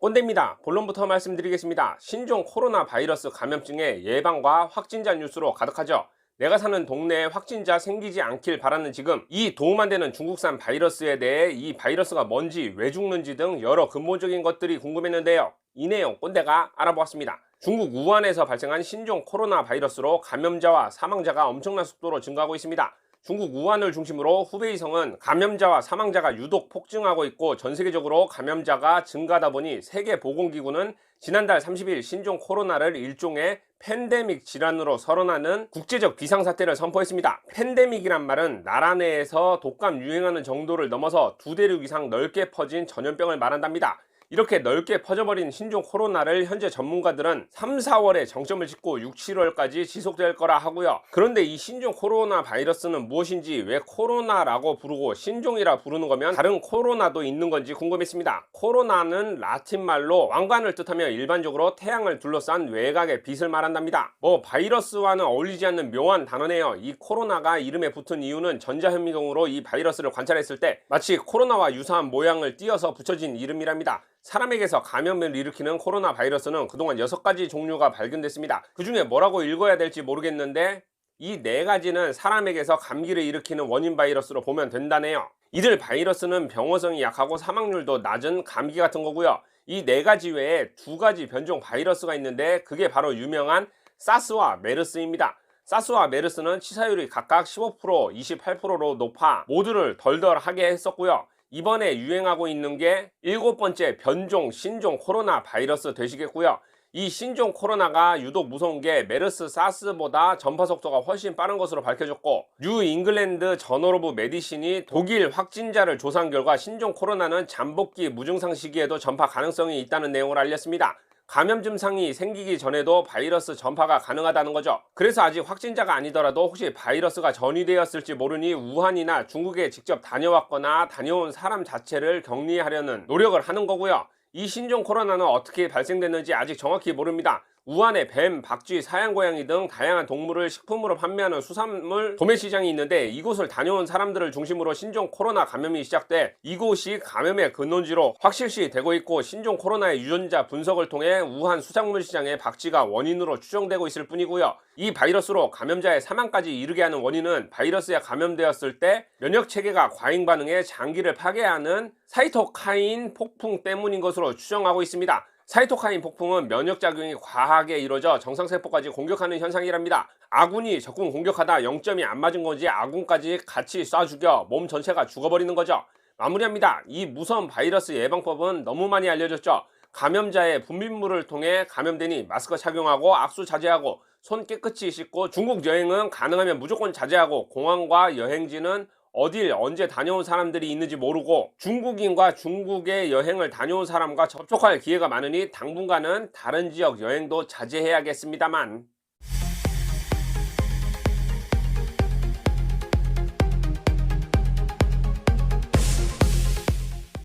꼰대입니다. 본론부터 말씀드리겠습니다. 신종 코로나 바이러스 감염증의 예방과 확진자 뉴스로 가득하죠. 내가 사는 동네에 확진자 생기지 않길 바라는 지금, 이 도움 안 되는 중국산 바이러스에 대해 이 바이러스가 뭔지, 왜 죽는지 등 여러 근본적인 것들이 궁금했는데요. 이 내용 꼰대가 알아보았습니다. 중국 우한에서 발생한 신종 코로나 바이러스로 감염자와 사망자가 엄청난 속도로 증가하고 있습니다. 중국 우한을 중심으로 후베이성은 감염자와 사망자가 유독 폭증하고 있고, 전 세계적으로 감염자가 증가하다 보니 세계보건기구는 지난달 30일 신종 코로나를 일종의 팬데믹 질환으로 선언하는 국제적 비상사태를 선포했습니다. 팬데믹이란 말은 나라 내에서 독감 유행하는 정도를 넘어서 두 대륙 이상 넓게 퍼진 전염병을 말한답니다. 이렇게 넓게 퍼져버린 신종 코로나를 현재 전문가들은 3, 4월에 정점을 찍고 6, 7월까지 지속될 거라 하고요. 그런데 이 신종 코로나 바이러스는 무엇인지, 왜 코로나라고 부르고 신종이라 부르는 거면 다른 코로나도 있는 건지 궁금했습니다. 코로나는 라틴 말로 왕관을 뜻하며 일반적으로 태양을 둘러싼 외곽의 빛을 말한답니다. 바이러스와는 어울리지 않는 묘한 단어네요. 이 코로나가 이름에 붙은 이유는 전자현미경으로 이 바이러스를 관찰했을 때 마치 코로나와 유사한 모양을 띄어서 붙여진 이름이랍니다. 사람에게서 감염을 일으키는 코로나 바이러스는 그동안 6가지 종류가 발견됐습니다. 그 중에 뭐라고 읽어야 될지 모르겠는데 이 4가지는 사람에게서 감기를 일으키는 원인 바이러스로 보면 된다네요. 이들 바이러스는 병원성이 약하고 사망률도 낮은 감기 같은 거고요. 이 4가지 외에 2가지 변종 바이러스가 있는데 그게 바로 유명한 사스와 메르스입니다. 사스와 메르스는 치사율이 각각 15%, 28%로 높아 모두를 덜덜하게 했었고요. 이번에 유행하고 있는 게 7번째 변종 신종 코로나 바이러스 되시겠고요. 이 신종 코로나가 유독 무서운 게 메르스 사스보다 전파 속도가 훨씬 빠른 것으로 밝혀졌고, 뉴 잉글랜드 저널 오브 메디신이 독일 확진자를 조사한 결과 신종 코로나는 잠복기 무증상 시기에도 전파 가능성이 있다는 내용을 알렸습니다. 감염 증상이 생기기 전에도 바이러스 전파가 가능하다는 거죠. 그래서 아직 확진자가 아니더라도 혹시 바이러스가 전이되었을지 모르니 우한이나 중국에 직접 다녀왔거나 다녀온 사람 자체를 격리하려는 노력을 하는 거고요. 이 신종 코로나는 어떻게 발생됐는지 아직 정확히 모릅니다. 우한에 뱀, 박쥐, 사양고양이 등 다양한 동물을 식품으로 판매하는 수산물 도매시장이 있는데, 이곳을 다녀온 사람들을 중심으로 신종 코로나 감염이 시작돼 이곳이 감염의 근원지로 확실시 되고 있고, 신종 코로나의 유전자 분석을 통해 우한 수산물 시장의 박쥐가 원인으로 추정되고 있을 뿐이고요. 이 바이러스로 감염자의 사망까지 이르게 하는 원인은 바이러스에 감염되었을 때 면역체계가 과잉 반응해 장기를 파괴하는 사이토카인 폭풍 때문인 것으로 추정하고 있습니다. 사이토카인 폭풍은 면역작용이 과하게 이루어져 정상세포까지 공격하는 현상이랍니다. 아군이 적군 공격하다 0점이 안 맞은 건지 아군까지 같이 쏴 죽여 몸 전체가 죽어버리는 거죠. 마무리합니다. 이 무서운 바이러스 예방법은 너무 많이 알려졌죠. 감염자의 분비물을 통해 감염되니 마스크 착용하고 악수 자제하고 손 깨끗이 씻고, 중국 여행은 가능하면 무조건 자제하고, 공항과 여행지는 어딜 언제 다녀온 사람들이 있는지 모르고, 중국인과 중국의 여행을 다녀온 사람과 접촉할 기회가 많으니 당분간은 다른 지역 여행도 자제해야겠습니다만.